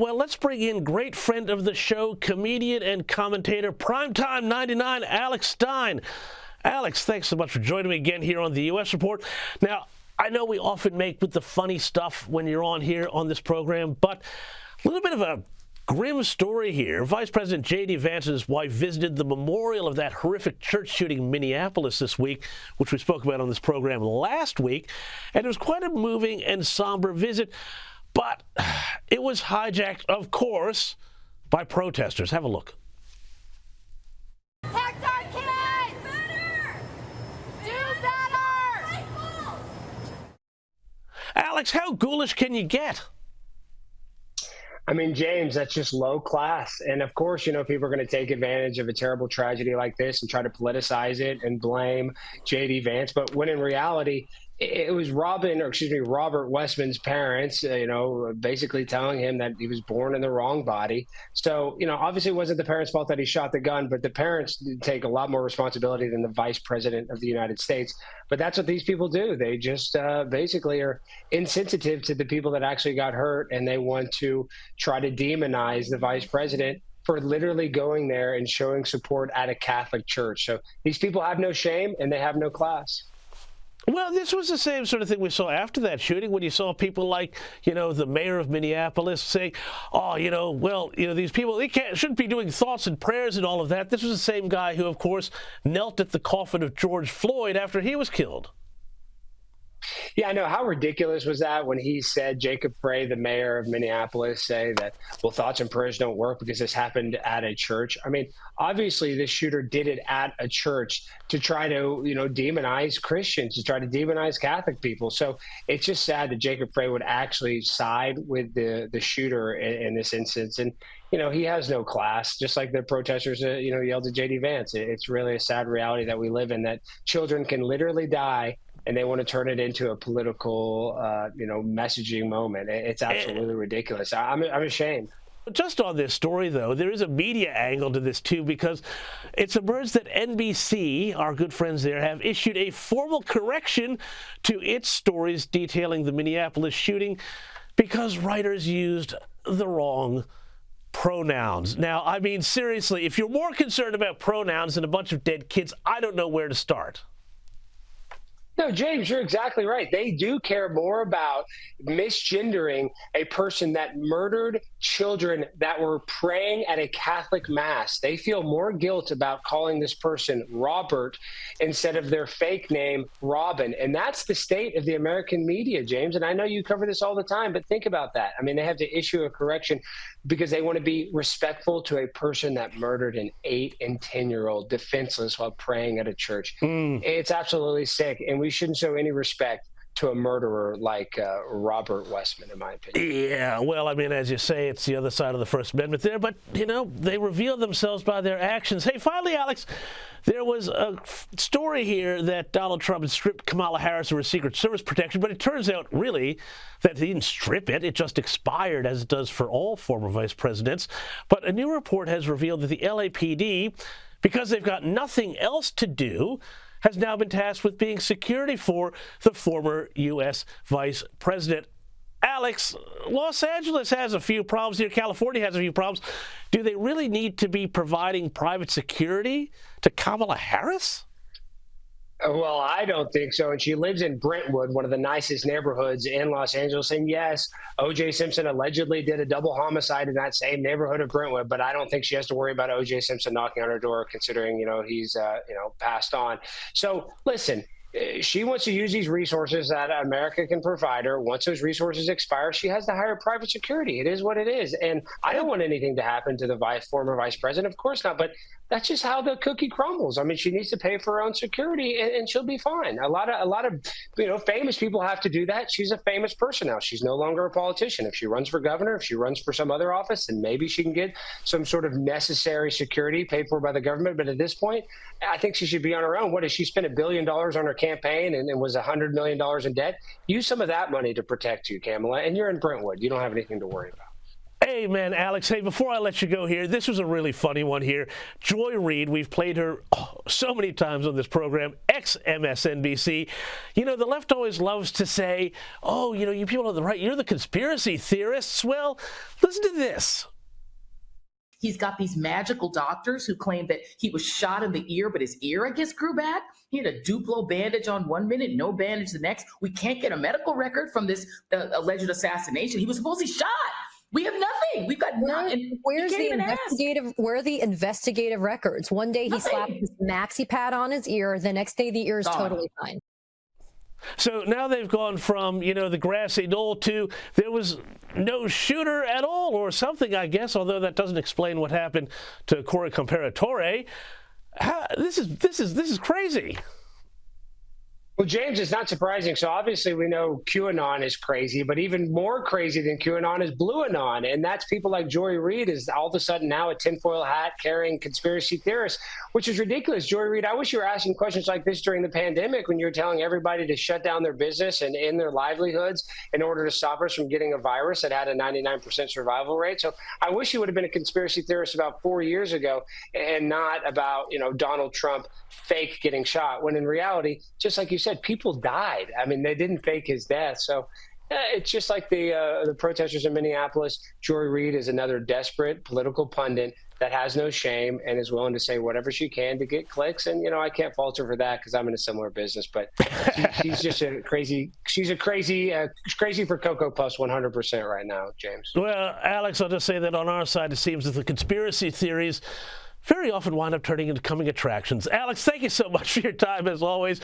Well, let's bring in great friend of the show, comedian and commentator, Primetime 99, Alex Stein. Alex, thanks so much for joining me again here on the U.S. Report. Now, I know we often make with the funny stuff when you're on here on this program, but a little bit of a grim story here. Vice President JD Vance's wife visited the memorial of that horrific church shooting in Minneapolis this week, which we spoke about on this program last week, and it was quite a moving and somber visit. But it was hijacked, of course, by protesters. Have a look. Protect our kids! Better! Do better! Alex, how ghoulish can you get? I mean, James, that's just low class. And of course, you know, people are going to take advantage of a terrible tragedy like this and try to politicize it and blame JD Vance. But when in reality, it was Robert Westman's parents, basically telling him that he was born in the wrong body. So, obviously it wasn't the parents' fault that he shot the gun, but the parents take a lot more responsibility than the vice president of the United States. But that's what these people do. They just basically are insensitive to the people that actually got hurt, and they want to try to demonize the vice president for literally going there and showing support at a Catholic church. So these people have no shame and they have no class. Well, this was the same sort of thing we saw after that shooting when you saw people like, the mayor of Minneapolis say, these people, they shouldn't be doing thoughts and prayers and all of that. This was the same guy who, of course, knelt at the coffin of George Floyd after he was killed. Yeah, I know. How ridiculous was that when he said, Jacob Frey, the mayor of Minneapolis, say that, well, thoughts and prayers don't work because this happened at a church. I mean, obviously this shooter did it at a church to try to, demonize Christians, to try to demonize Catholic people. So it's just sad that Jacob Frey would actually side with the shooter in this instance. And, he has no class, just like the protesters, yelled at JD Vance. It's really a sad reality that we live in, that children can literally die and they want to turn it into a political, messaging moment. It's absolutely ridiculous. I'm ashamed. Just on this story, though, there is a media angle to this, too, because it's emerged that NBC, our good friends there, have issued a formal correction to its stories detailing the Minneapolis shooting because writers used the wrong pronouns. Now, I mean, seriously, if you're more concerned about pronouns than a bunch of dead kids, I don't know where to start. No, James, you're exactly right. They do care more about misgendering a person that murdered children that were praying at a Catholic mass. They feel more guilt about calling this person Robert instead of their fake name, Robin. And that's the state of the American media, James. And I know you cover this all the time, but think about that. I mean, they have to issue a correction because they want to be respectful to a person that murdered an 8- and 10-year-old defenseless while praying at a church. It's absolutely sick. And we shouldn't show any respect to a murderer like Robert Westman, in my opinion. Yeah, well, I mean, as you say, it's the other side of the First Amendment there, but, they reveal themselves by their actions. Hey, finally, Alex, there was a story here that Donald Trump had stripped Kamala Harris of her Secret Service protection, but it turns out, really, that he didn't strip it. It just expired, as it does for all former vice presidents. But a new report has revealed that the LAPD, because they've got nothing else to do, has now been tasked with being security for the former U.S. vice president. Alex, Los Angeles has a few problems here. California has a few problems. Do they really need to be providing private security to Kamala Harris? Well, I don't think so. And she lives in Brentwood, one of the nicest neighborhoods in Los Angeles. And yes, O.J. Simpson allegedly did a double homicide in that same neighborhood of Brentwood, but I don't think she has to worry about O.J. Simpson knocking on her door, considering, he's, passed on. So listen, she wants to use these resources that America can provide her. Once those resources expire, she has to hire private security. It is what it is. And I don't want anything to happen to the former vice president. Of course not. But that's just how the cookie crumbles. I mean, she needs to pay for her own security, and she'll be fine. A lot of famous people have to do that. She's a famous person now. She's no longer a politician. If she runs for governor, if she runs for some other office, then maybe she can get some sort of necessary security paid for by the government. But at this point, I think she should be on her own. What, if she spent $1 billion on her campaign and was $100 million in debt? Use some of that money to protect you, Kamala. And you're in Brentwood. You don't have anything to worry about. Amen, Alex. Hey, before I let you go here, this was a really funny one here. Joy Reid, we've played her so many times on this program, ex-MSNBC. You know, the left always loves to say, oh, you know, you people on the right, you're the conspiracy theorists. Well, listen to this. He's got these magical doctors who claim that he was shot in the ear, but his ear, I guess, grew back. He had a Duplo bandage on 1 minute, no bandage the next. We can't get a medical record from this alleged assassination. He was supposedly shot. We have nothing. We've got nothing. Where's the investigative? Where are the investigative records? One day he slapped his maxi pad on his ear. The next day the ear is totally fine. So now they've gone from, you know, the grassy knoll to there was no shooter at all or something, I guess, although that doesn't explain what happened to Corey Comparatore. This is crazy. Well, James, it's not surprising. So obviously we know QAnon is crazy, but even more crazy than QAnon is Blue Anon. And that's people like Joy Reid is all of a sudden now a tinfoil hat carrying conspiracy theorist, which is ridiculous. Joy Reid, I wish you were asking questions like this during the pandemic when you were telling everybody to shut down their business and end their livelihoods in order to stop us from getting a virus that had a 99% survival rate. So I wish you would have been a conspiracy theorist about 4 years ago and not about, you know, Donald Trump fake getting shot, when in reality, just like you said, people died. I mean, they didn't fake his death. So it's just like the protesters in Minneapolis. Joy Reid is another desperate political pundit that has no shame and is willing to say whatever she can to get clicks. And, you know, I can't fault her for that because I'm in a similar business. But she's just a crazy. She's a crazy for Cocoa Puffs 100% right now, James. Well, Alex, I'll just say that on our side, it seems that the conspiracy theories very often wind up turning into coming attractions. Alex, thank you so much for your time, as always.